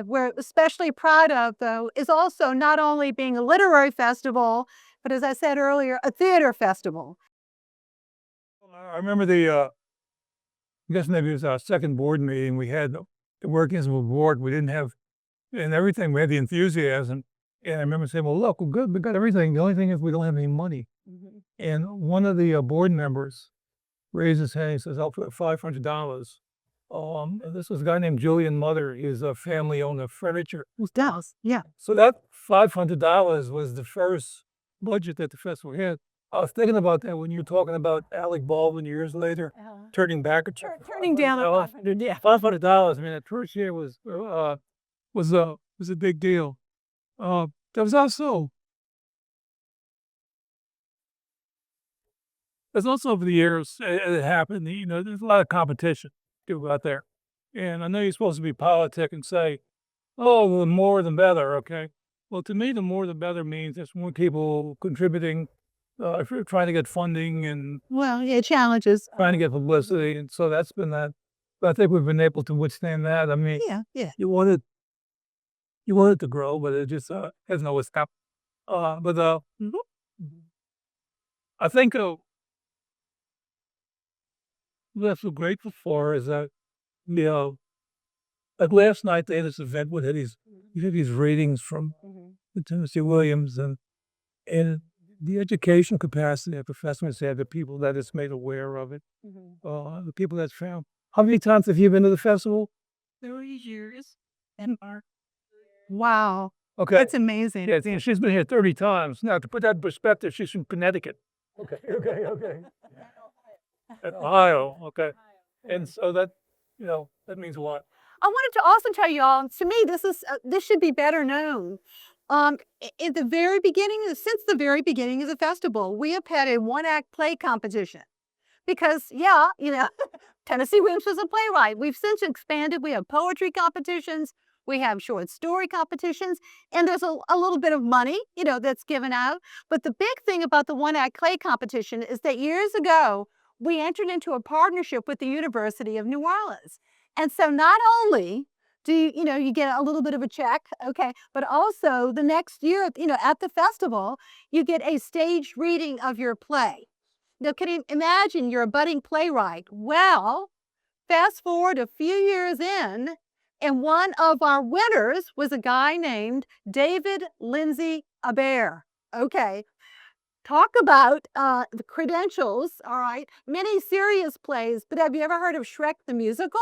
[SPEAKER 4] we're especially proud of, though, is also not only being a literary festival, but as I said earlier, a theater festival.
[SPEAKER 2] I remember I guess maybe it was our second board meeting. We had the workings of a board. We didn't have, and everything, we had the enthusiasm. And I remember saying, well, look, we're good, we got everything. The only thing is we don't have any money. And one of the board members raised his hand and says, I'll put $500. This was a guy named Julian Mother. He was a family owned furniture.
[SPEAKER 4] Does, yeah.
[SPEAKER 2] So that $500 was the first budget that the festival had. I was thinking about that when you were talking about Alec Baldwin years later, turning back a check.
[SPEAKER 4] Turning down a $500, yeah.
[SPEAKER 2] $500. I mean, that first year was a big deal. There was also over the years it happened. You know, there's a lot of competition too out there, and I know you're supposed to be politic and say, "Oh, the more the better." Okay. Well, to me, the more the better means there's more people contributing, if you're trying to get funding and
[SPEAKER 4] Well, yeah, challenges.
[SPEAKER 2] trying to get publicity, and so that's been that. But I think we've been able to withstand that. I mean,
[SPEAKER 4] Yeah.
[SPEAKER 2] you want it to grow, but it just hasn't always happened. I think what I'm grateful for is that, you know, like last night they had this event with these ratings from the Tennessee Williams and the education capacity that professors have, the people that it's made aware of it, the people that's found. How many times have you been to the festival?
[SPEAKER 3] 30 years. And Mark.
[SPEAKER 4] Wow.
[SPEAKER 2] Okay.
[SPEAKER 4] That's amazing.
[SPEAKER 2] Yeah, and she's been here 30 times. Now, to put that in perspective, she's from Connecticut. Okay. And Ohio, okay. And so that, you know, that means a lot.
[SPEAKER 4] I wanted to also tell y'all, to me, this should be better known. At the very beginning, since the very beginning of the festival, we have had a one-act play competition. Because, yeah, you know, Tennessee Williams was a playwright. We've since expanded. We have poetry competitions. We have short story competitions. And there's a little bit of money, you know, that's given out. But the big thing about the one-act play competition is that years ago, we entered into a partnership with the University of New Orleans. And so not only do you get a little bit of a check, okay, but also the next year, you know, at the festival, you get a staged reading of your play. Now, can you imagine you're a budding playwright? Well, fast forward a few years in, and one of our winners was a guy named David Lindsay Aber. Okay. Talk about the credentials, all right? Many serious plays, but have you ever heard of Shrek the Musical?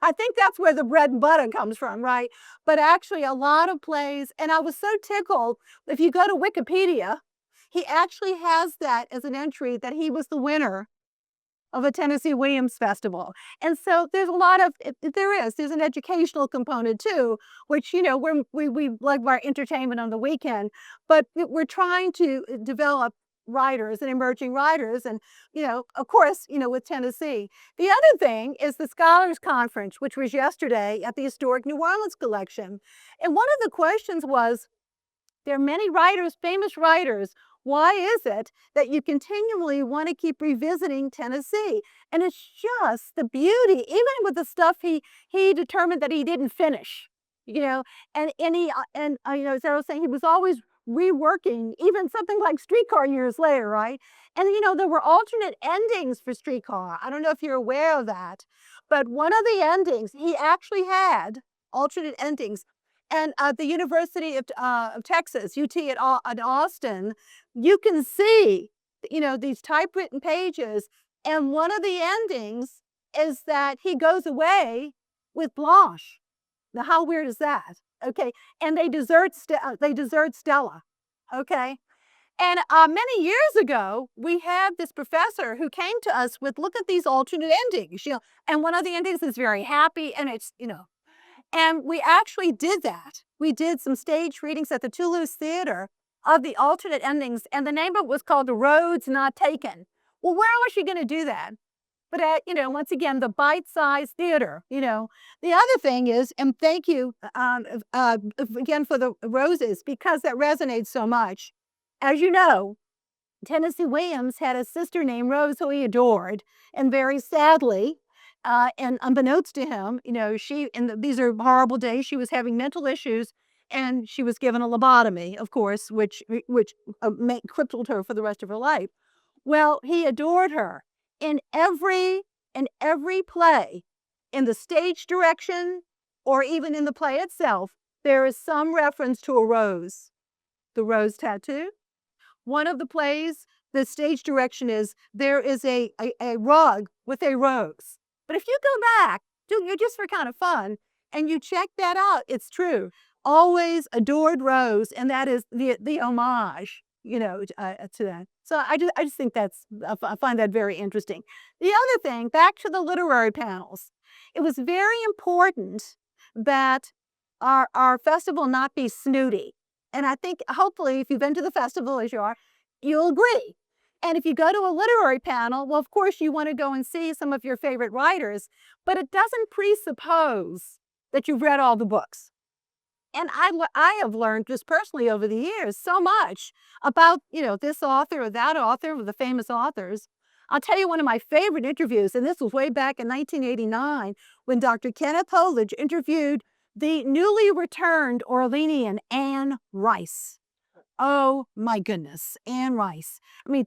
[SPEAKER 4] I think that's where the bread and butter comes from, right? But actually a lot of plays, and I was so tickled. If you go to Wikipedia, he actually has that as an entry that he was the winner of a Tennessee Williams Festival. And so there's a lot of, there's an educational component too, which, you know, we like our entertainment on the weekend, but we're trying to develop writers and emerging writers. And, you know, of course, you know, with Tennessee. The other thing is the Scholars Conference, which was yesterday at the Historic New Orleans Collection. And one of the questions was, there are many writers, famous writers. Why is it that you continually want to keep revisiting Tennessee? And it's just the beauty, even with the stuff he determined that he didn't finish, you know, and you know, as I was saying, he was always reworking even something like Streetcar years later, right? And, you know, there were alternate endings for Streetcar. I don't know if you're aware of that, but one of the endings, he actually had alternate endings. And at the University of Texas, UT at Austin, you can see, you know, these typewritten pages. And one of the endings is that he goes away with Blanche. Now, how weird is that? Okay. And they desert Stella. Okay. And many years ago, we had this professor who came to us with, look at these alternate endings, you know, and one of the endings is very happy, and it's, you know, and we actually did that. We did some stage readings at the Toulouse Theater of the alternate endings, and the name of it was called The Roads Not Taken. Well, where was she going to do that? But at, you know, once again, the bite-sized theater, you know. The other thing is, and thank you again for the roses, because that resonates so much. As you know, Tennessee Williams had a sister named Rose who he adored, and very sadly, and unbeknownst to him, you know, these are horrible days, she was having mental issues, and she was given a lobotomy, of course, which crippled her for the rest of her life. Well, he adored her. In every play, in the stage direction or even in the play itself, there is some reference to a rose, the rose tattoo. One of the plays, the stage direction is there is a rug with a rose. But if you go back, just for kind of fun, and you check that out, it's true. Always adored rose, and that is the homage, to that. So I just think I find that very interesting. The other thing, back to the literary panels, it was very important that our festival not be snooty. And I think hopefully if you've been to the festival as you are, you'll agree. And if you go to a literary panel, well, of course you want to go and see some of your favorite writers, but it doesn't presuppose that you've read all the books. And I have learned just personally over the years so much about, this author or that author or the famous authors. I'll tell you one of my favorite interviews, and this was way back in 1989 when Dr. Kenneth Holdridge interviewed the newly returned Orleanian Anne Rice. Oh my goodness, Anne Rice. I mean,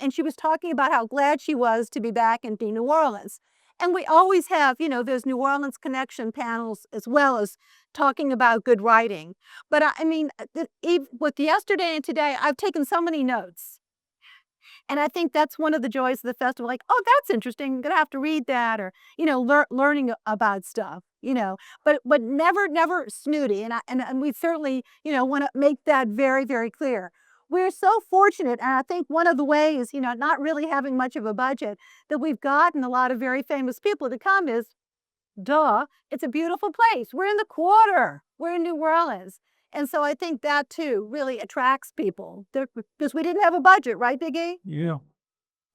[SPEAKER 4] and she was talking about how glad she was to be back in New Orleans. And we always have, those New Orleans connection panels as well as talking about good writing. But with yesterday and today, I've taken so many notes. And I think that's one of the joys of the festival. Like, oh, that's interesting. I'm going to have to read that or, learning about stuff, but never snooty. And we certainly, want to make that very, very clear. We're so fortunate, and I think one of the ways, not really having much of a budget, that we've gotten a lot of very famous people to come is, it's a beautiful place. We're in the Quarter. We're in New Orleans. And so I think that, too, really attracts people because we didn't have a budget, right, Big E?
[SPEAKER 2] Yeah.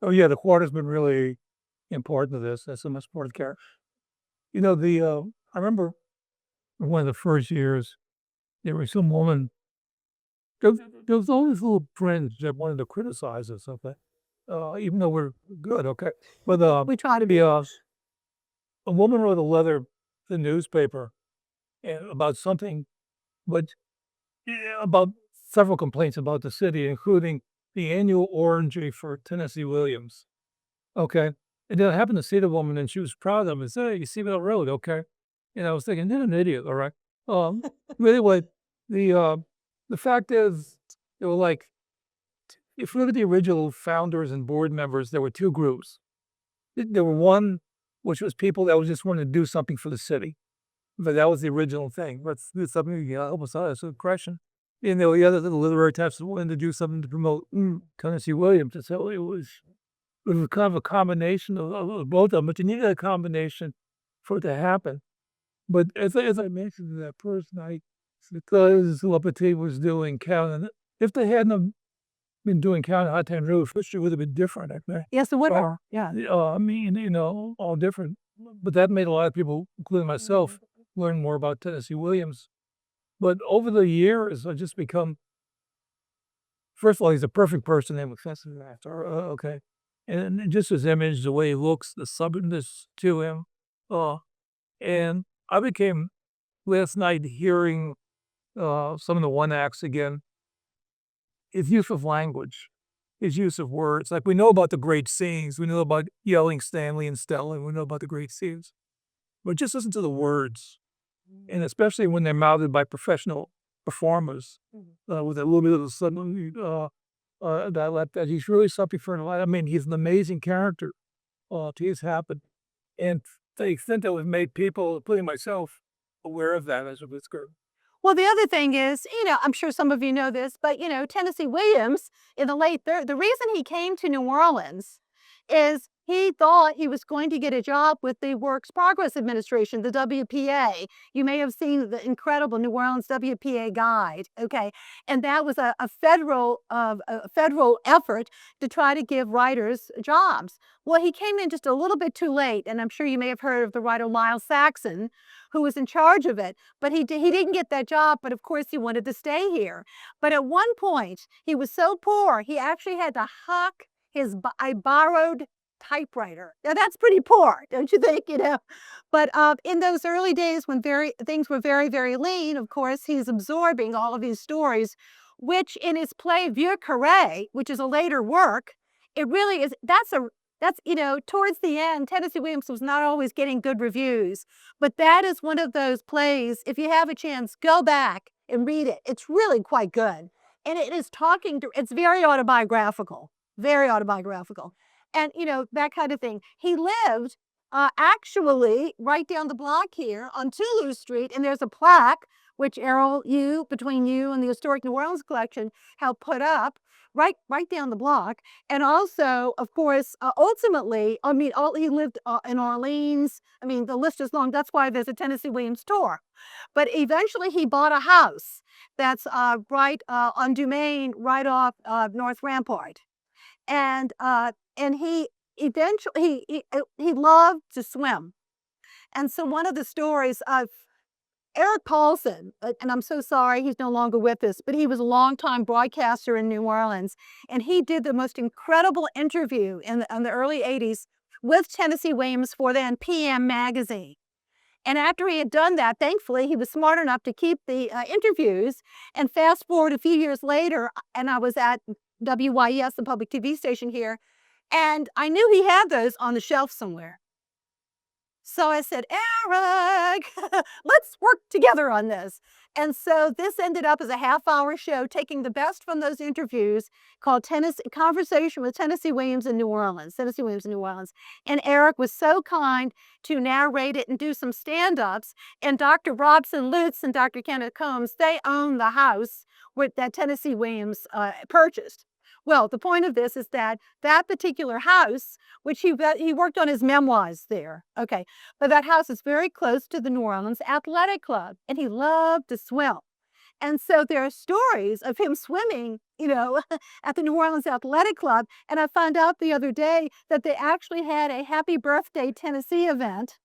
[SPEAKER 2] Oh, yeah, the Quarter's been really important to this. That's the most important character. I remember one of the first years, there was some woman, there was always little friends that wanted to criticize us, okay? Even though we're good, okay? But
[SPEAKER 4] We try to be.
[SPEAKER 2] a woman wrote a letter to the newspaper about something, but about several complaints about the city, including the annual orangey for Tennessee Williams. Okay. And then I happened to see the woman and she was proud of me and said, hey, you see that road, okay? And I was thinking, you're an idiot, all right? Anyway, the fact is, there were like, if you look at the original founders and board members, there were two groups. There were one, which was people that was just wanting to do something for the city. But that was the original thing. Let's do something, help us out. It's a question. And there were the other literary types that wanted to do something to promote Tennessee Williams. And so it was kind of a combination of both of them. But you needed a combination for it to happen. But as I mentioned that first night, because Laborde was doing Count, if they hadn't been doing Count High Time Rouge, history would have been different, I think.
[SPEAKER 4] Yes, it would have. Yeah.
[SPEAKER 2] All different. But that made a lot of people, including myself, learn more about Tennessee Williams. But over the years, I just become, first of all, he's a perfect person to have an actor, okay. And just his image, the way he looks, the southernness to him. And I became, last night, hearing some of the one acts again, his use of language, his use of words. Like we know about the great scenes, we know about yelling Stanley and Stella, and we know about the great scenes. But just listen to the words. And especially when they're mounted by professional performers, with a little bit of the sudden dialect, that he's really something for a lot. I mean, he's an amazing character to his happen. And to the extent that we've made people, including myself, aware of that as a visitor.
[SPEAKER 4] Well, the other thing is, I'm sure some of you know this, but, Tennessee Williams in the late 30s, the reason he came to New Orleans is he thought he was going to get a job with the Works Progress Administration, the WPA. You may have seen the incredible New Orleans WPA guide, okay? And that was a federal effort to try to give writers jobs. Well, he came in just a little bit too late, and I'm sure you may have heard of the writer Lyle Saxon, who was in charge of it, but he didn't get that job, but of course he wanted to stay here. But at one point, he was so poor, he actually had to huck I borrowed typewriter. Now that's pretty poor, don't you think? But in those early days when things were very, very lean, of course, he's absorbing all of these stories, which in his play Vieux Carré, which is a later work, it really is. That's that's, towards the end, Tennessee Williams was not always getting good reviews. But that is one of those plays, if you have a chance, go back and read it. It's really quite good. And it is it's very autobiographical, very autobiographical. And, that kind of thing. He lived actually right down the block here on Toulouse Street, and there's a plaque, which Errol, between you and the Historic New Orleans Collection, helped put up right down the block. And also, of course, ultimately, he lived in Orleans. I mean, the list is long. That's why there's a Tennessee Williams tour. But eventually, he bought a house that's right on Dumaine, right off North Rampart. And he eventually he loved to swim. And so one of the stories of Eric Paulson, and I'm so sorry he's no longer with us, but he was a longtime broadcaster in New Orleans, and he did the most incredible interview in the early 80s with Tennessee Williams for then PM Magazine. And after he had done that, thankfully, he was smart enough to keep the interviews. And fast forward a few years later, and I was at WYES, the public TV station here, and I knew he had those on the shelf somewhere. So I said, Eric, let's work together on this. And so this ended up as a half-hour show, taking the best from those interviews, called Conversation with Tennessee Williams in New Orleans, Tennessee Williams in New Orleans. And Eric was so kind to narrate it and do some stand-ups. And Dr. Robson Lutz and Dr. Kenneth Combs, they own the house that Tennessee Williams purchased. Well, the point of this is that particular house, which he worked on his memoirs there, okay, but that house is very close to the New Orleans Athletic Club, and he loved to swim. And so there are stories of him swimming, at the New Orleans Athletic Club. And I found out the other day that they actually had a Happy Birthday Tennessee event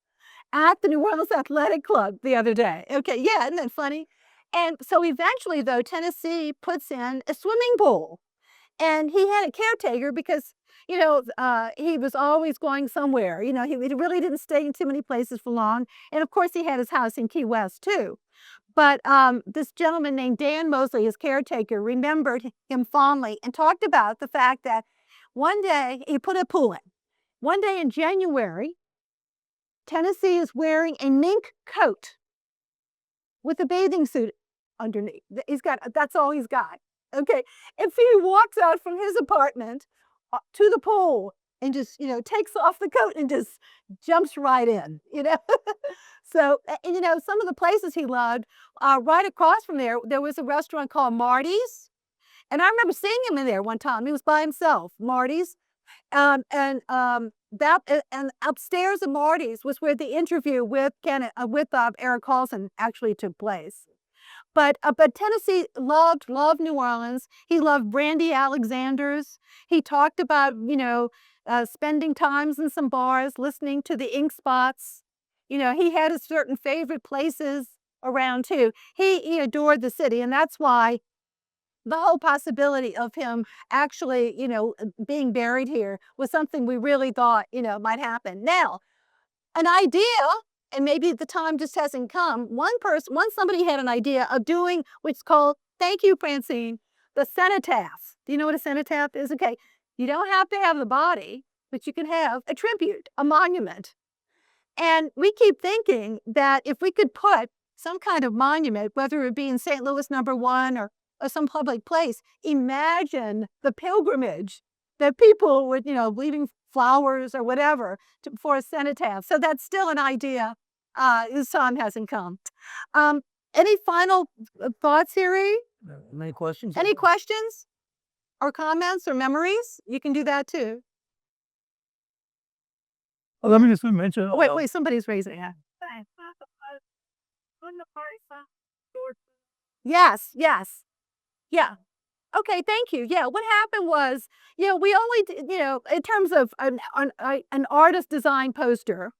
[SPEAKER 4] at the New Orleans Athletic Club the other day. Okay, yeah, isn't that funny? And so eventually, though, Tennessee puts in a swimming pool. And he had a caretaker because, he was always going somewhere. He really didn't stay in too many places for long. And of course, he had his house in Key West, too. But this gentleman named Dan Mosley, his caretaker, remembered him fondly and talked about the fact that one day he put a pool in. One day in January, Tennessee is wearing a mink coat with a bathing suit underneath. That's all he's got. Okay, if he walks out from his apartment to the pool and just, takes off the coat and just jumps right in, So, some of the places he loved, right across from there was a restaurant called Marty's. And I remember seeing him in there one time. He was by himself, Marty's. And upstairs at Marty's was where the interview with Eric Carlson actually took place. But Tennessee loved New Orleans. He loved Brandy Alexander's. He talked about, spending times in some bars, listening to the Ink Spots. He had his certain favorite places around, too. He adored the city, and that's why the whole possibility of him actually, being buried here was something we really thought, might happen. Now, an idea, and maybe the time just hasn't come. Somebody had an idea of doing what's called, thank you, Francine, the cenotaph. Do you know what a cenotaph is? Okay, you don't have to have the body, but you can have a tribute, a monument. And we keep thinking that if we could put some kind of monument, whether it be in St. Louis number 1 or some public place, imagine the pilgrimage that people would, leaving flowers or whatever for a cenotaph. So that's still an idea. This time hasn't come. Any final thoughts, Harry?
[SPEAKER 5] Any questions?
[SPEAKER 4] Any questions or comments or memories? You can do that too.
[SPEAKER 5] Oh, let me just mention.
[SPEAKER 4] Wait, somebody's raising a hand. Yes. Yeah. Okay, thank you. Yeah, what happened was, we only, in terms of an artist design poster,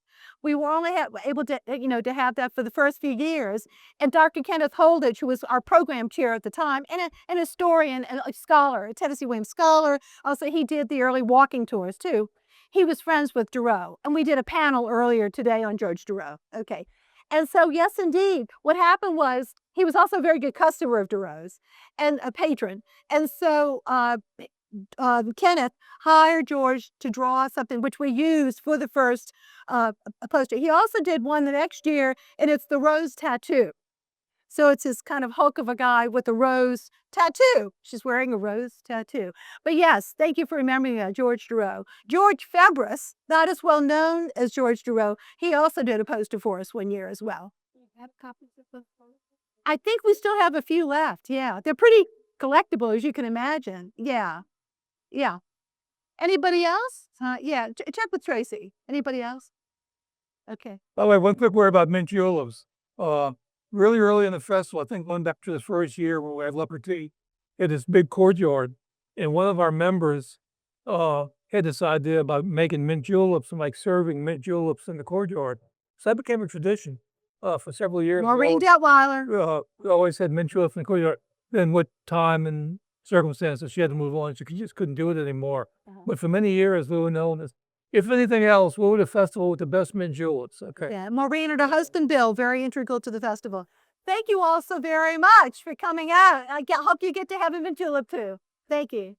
[SPEAKER 4] we were only able to, to have that for the first few years. And Dr. Kenneth Holditch, who was our program chair at the time, and an historian and a scholar, a Tennessee Williams scholar, also he did the early walking tours too. He was friends with Durow, and we did a panel earlier today on George Durow. Okay. And so, yes, indeed, what happened was he was also a very good customer of Durow's and a patron. And so Kenneth hired George to draw something which we used for the first poster. He also did one the next year, and it's the rose tattoo. So it's this kind of hulk of a guy with a rose tattoo. She's wearing a rose tattoo. But yes, thank you for remembering George Dureau. George Febris, not as well known as George Dureau, he also did a poster for us one year as well. Do you have copies of those posters? I think we still have a few left. Yeah, they're pretty collectible, as you can imagine. Yeah, yeah. Anybody else? Yeah, check with Tracy. Anybody else? Okay.
[SPEAKER 5] By the way, one quick word about mint juleps. Really early in the festival, I think going back to the first year when we had leopard tea, had this big courtyard, and one of our members had this idea about making mint juleps and like serving mint juleps in the courtyard. So that became a tradition for several years.
[SPEAKER 4] Maureen Detweiler.
[SPEAKER 5] We always had mint juleps in the courtyard. Then with time and circumstances, she had to move on. She just couldn't do it anymore. But for many years, we were known as, if anything else, we were the festival with the best mint juleps. Okay.
[SPEAKER 4] Yeah, Maureen and her husband Bill, very integral to the festival. Thank you all so very much for coming out. I hope you get to have a mint julep too. Thank you.